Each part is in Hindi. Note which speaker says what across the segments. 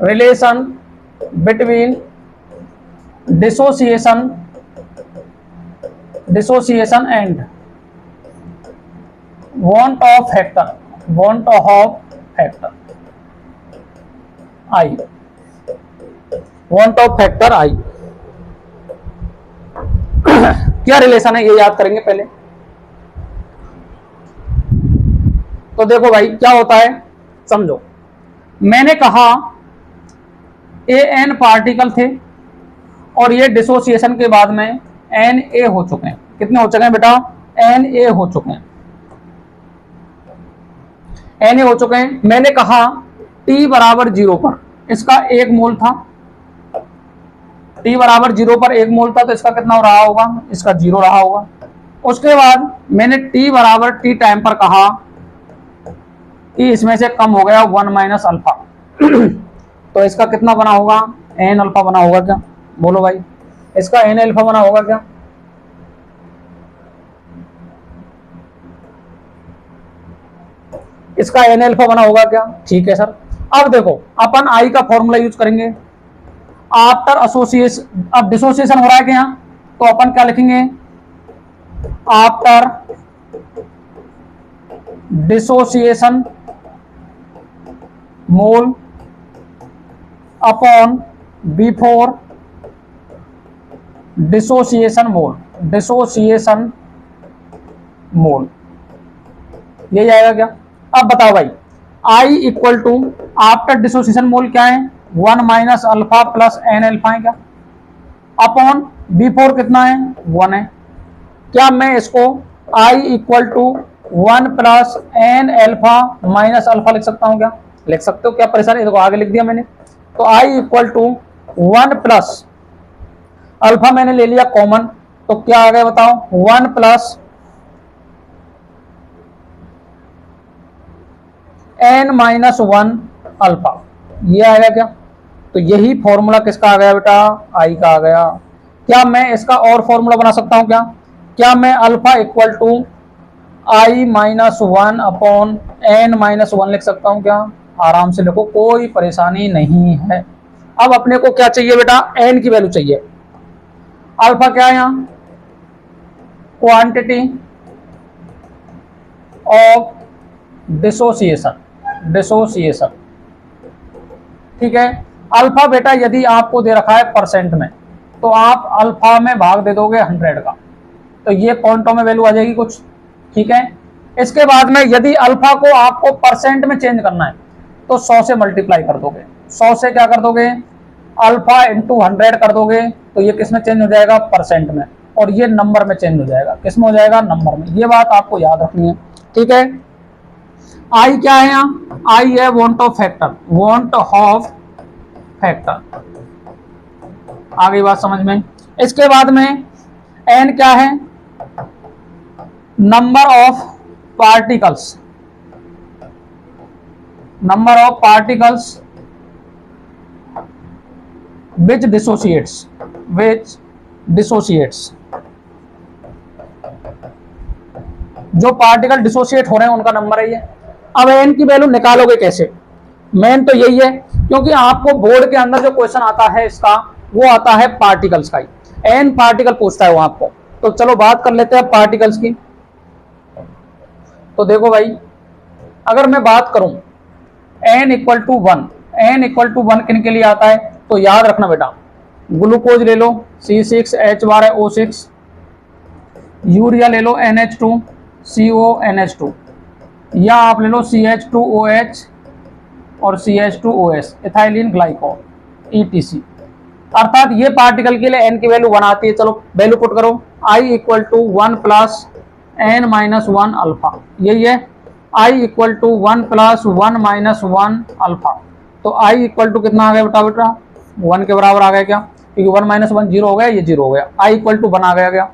Speaker 1: Relation between dissociation and want of factor I, want of factor I क्या रिलेशन है ये याद करेंगे पहले। तो देखो भाई क्या होता है समझो, मैंने कहा ए एन पार्टिकल थे और ये डिसोसिएशन के बाद में एन ए हो चुके हैं। कितने हो चुके हैं बेटा? एन ए हो चुके हैं, एन ए हो चुके हैं। मैंने कहा टी बराबर 0 पर इसका 1 मोल था, टी बराबर 0 पर 1 मोल था तो इसका कितना रहा होगा? इसका 0 रहा होगा। उसके बाद मैंने टी बराबर टी टाइम पर कहा कि इसमें से कम हो गया 1 माइनस अल्फा तो इसका कितना बना होगा? एन अल्फा बना होगा क्या? बोलो भाई, इसका एन अल्फा बना होगा क्या? इसका एन अल्फा बना होगा क्या? ठीक है सर। अब देखो अपन आई का फॉर्मूला यूज करेंगे आफ्टर एसोसिएशन। अब डिसोसिएशन हो रहा है क्या यहाँ? तो अपन क्या लिखेंगे? After dissociation mole upon before dissociation mole, dissociation mole, ये आएगा क्या? अब बताओ भाई, I equal to after dissociation mole क्या है? 1 minus alpha plus n alpha है क्या? अपॉन बिफोर कितना है? 1 है। क्या मैं इसको I equal to 1 plus n alpha minus alpha लिख सकता हूं क्या? लिख सकते हो, क्या परेशानी? देखो आगे लिख दिया मैंने। तो I equal to 1 plus alpha मैंने ले लिया कॉमन, तो क्या आ गया बताओ? 1 प्लस एन माइनस 1 अल्फा, ये आएगा क्या? तो यही फॉर्मूला किसका आ गया बेटा? आई का आ गया। क्या मैं इसका और फॉर्मूला बना सकता हूं क्या? क्या मैं alpha equal to I minus 1 upon n minus 1 लिख सकता हूं क्या? आराम से लिखो, कोई परेशानी नहीं है। अब अपने को क्या चाहिए बेटा? एन की वैल्यू चाहिए। अल्फा क्या है यहाँ? क्वांटिटी ऑफ डिसोसिएशन, डिसोसिएशन, ठीक है। अल्फा बेटा यदि आपको दे रखा है परसेंट में तो आप अल्फा में भाग दे दोगे 100 का, तो ये पॉइंटों में वैल्यू आ जाएगी कुछ, ठीक है। इसके बाद में यदि अल्फा को आपको परसेंट में चेंज करना है तो 100 से मल्टीप्लाई कर दोगे, 100 से क्या कर दोगे? अल्फा इंटू 100 कर दोगे, तो ये किस में चेंज हो जाएगा? परसेंट में, और ये नंबर में चेंज हो जाएगा। किस में हो जाएगा? नंबर में। ये बात आपको याद रखनी है, ठीक है। आई क्या है यहाँ? आई है van't Hoff factor, van't Hoff factor, आ गई बात समझ में। इसके बाद में एन क्या है? Number of particles, number of particles which dissociates, which dissociates, जो पार्टिकल डिसोसिएट हो रहे हैं उनका नंबर है ये। अब एन की वैल्यू निकालोगे कैसे? मेन तो यही है, क्योंकि आपको बोर्ड के अंदर जो क्वेश्चन आता है इसका वो आता है पार्टिकल्स का ही, एन पार्टिकल पूछता है वो आपको। तो चलो बात कर लेते हैं पार्टिकल्स की। तो देखो भाई, अगर मैं बात करूं n equal to 1, n equal to 1 किन के लिए आता है? तो याद रखना बेटा, ग्लूकोज ले लो C6H12O6, यूरिया ले लो NH2CONH2, या आप ले लो CH2OH और CH2OS, इथाइलिन ग्लाइकोल, ETC। अर्थात ये पार्टिकल के लिए एन की वैल्यू 1 आती है। चलो वैल्यू पुट करो, I equal to 1 plus n minus 1 alpha, यही है। I equal to 1 plus 1 minus 1 alpha, तो I इक्वल टू कितना आ गया बेटा? बेटा 1 के बराबर आ गया क्या? क्योंकि 1 माइनस 1 0 हो गया, ये 0 हो गया। I इक्वल टू 1 आ गया।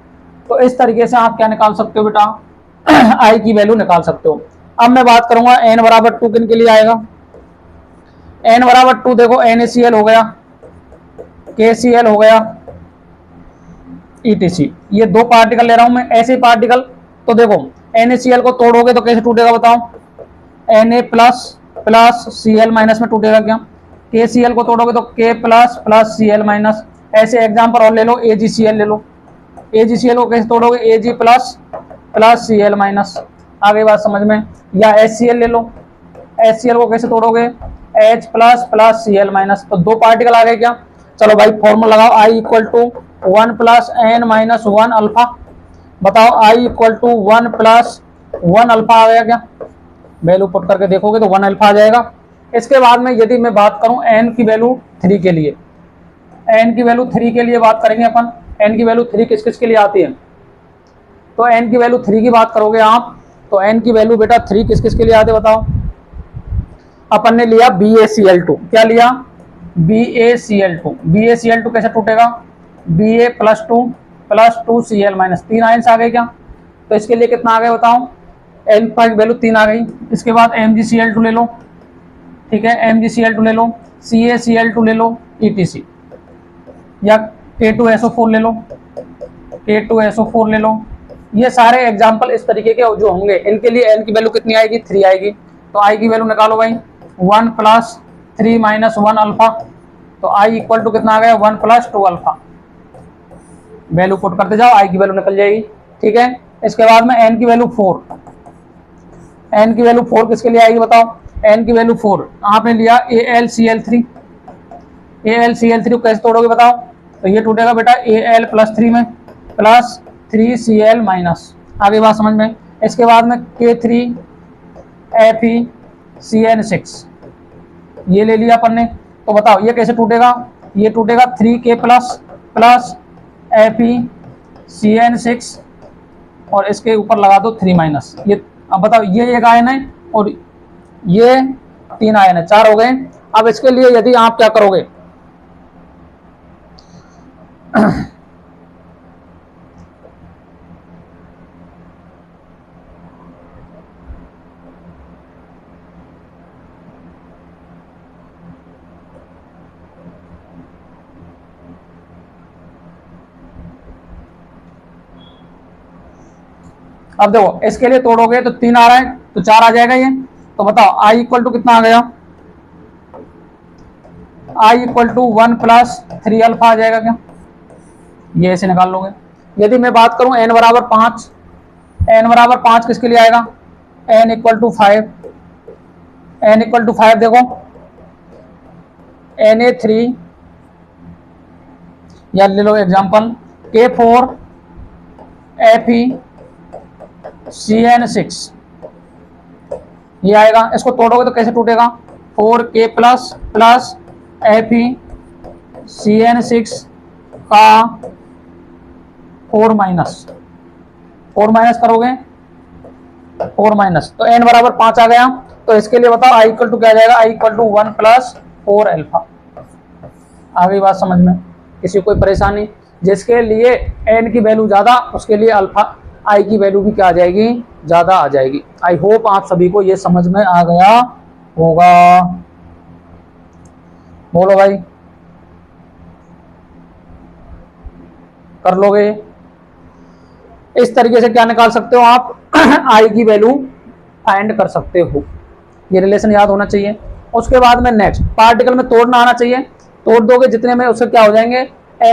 Speaker 1: तो इस तरीके से आप क्या निकाल सकते हो बेटा? I की वैल्यू निकाल सकते हो। अब मैं बात करूंगा n बराबर 2 किन के लिए आएगा? n बराबर 2 देखो, NaCl हो गया, KCl हो गया, ETC। ये 2 पार्टिकल ले रहा हूं मैं, ऐसे पार्टिकल। तो देखो NaCl को तोड़ोगे तो कैसे टूटेगा बताओ? Na plus plus Cl minus में टूटेगा क्या? के सी एल को तोड़ोगे तो K plus plus C L minus. ऐसे एग्जाम्पल और ले लो, ए जी सी एल ले लो, ए जी सी एल को कैसे तोड़ोगे, A G plus plus C L minus. आगे बात समझ में। या एच सी एल ले लो, एच सी एल को कैसे तोड़ोगे, H plus plus C L minus. तो दो पार्टिकल आ गए क्या। चलो भाई फॉर्मूला लगाओ, i equal to 1 plus n minus 1 alpha. बताओ i equal to 1 plus 1 alpha आ गया क्या। वैल्यू पुट करके देखोगे तो 1 अल्फा आ जाएगा। इसके बाद में यदि मैं बात करूं एन की वैल्यू 3 के लिए, एन की वैल्यू 3 के लिए बात करेंगे अपन। एन की वैल्यू 3 किस किस के लिए आती है, तो एन की वैल्यू 3 की बात करोगे आप, तो एन की वैल्यू बेटा 3 किस किस के लिए आते बताओ। अपन ने लिया BaCl2, क्या लिया, BaCl2। BaCl2 कैसे टूटेगा, Ba plus 2 Cl minus, 3 ions आ गए क्या। तो इसके लिए कितना आ गया बताओ, एल्फा की वैल्यू 3 आ गई। इसके बाद MgCl2 ले लो, ठीक है, MgCl2 ले लो, CaCl2 ले लो, ETC, या K2SO4 ले लो, K2SO4 ले लो। ये सारे एग्जाम्पल इस तरीके के जो होंगे, इनके लिए n की वैल्यू कितनी आएगी, 3 आएगी। तो i की वैल्यू निकालो भाई, 1 प्लस 3 माइनस 1 अल्फा। तो i इक्वल टू कितना आ गया, 1 प्लस 2 अल्फा। वैल्यू पुट करते जाओ, i की वैल्यू निकल जाएगी, ठीक है। इसके बाद में n की वैल्यू 4, n की वैल्यू 4 किसके लिए आएगी बताओ, n की वैल्यू 4 आपने लिया AlCl3। AlCl3 कैसे तोड़ोगे बताओ, तो ये टूटेगा बेटा Al प्लस 3 में प्लस 3Cl माइनस। आगे बात समझ में। इसके बाद में K3FeCN6 ये ले लिया अपन ने। तो बताओ ये कैसे टूटेगा, ये टूटेगा 3K प्लस प्लस FeCN6 और इसके ऊपर लगा दो 3 माइनस। ये अब बताओ, ये एक आयन है और ये 3 आयन है, 4 हो गए। अब इसके लिए यदि आप क्या करोगे अब देखो इसके लिए तोड़ोगे तो 3 आ रहा है तो 4 आ जाएगा ये। तो बताओ i इक्वल टू कितना आ गया, i equal to 1 plus 3 alpha आ जाएगा क्या, ये ऐसे निकाल लोगे। यदि मैं बात करूं n बराबर 5, n बराबर 5 किसके लिए आएगा, n equal to 5, n equal to 5 देखो Na3 या ले लो एग्जांपल K4FeCN6 ये आएगा। इसको तोड़ोगे तो कैसे टूटेगा, 4K प्लस प्लस FeCN6 का 4 माइनस, 4 माइनस करोगे 4 माइनस, तो n बराबर 5 आ गया। तो इसके लिए बताओ i इक्वल टू क्या आ जाएगा, i equal to 1 plus 4 alpha. आ गई बात समझ में, किसी को कोई परेशानी। जिसके लिए n की वैल्यू ज्यादा उसके लिए अल्फा i की वैल्यू भी क्या आ जाएगी, ज्यादा आ जाएगी। आई होप आप सभी को ये समझ में आ गया होगा। बोलो भाई, कर लोगे। इस तरीके से क्या निकाल सकते हो आप i की वैल्यू फाइंड कर सकते हो। ये रिलेशन याद होना चाहिए। उसके बाद में नेक्स्ट पार्टिकल में तोड़ना आना चाहिए। तोड़ दोगे जितने में उससे क्या हो जाएंगे,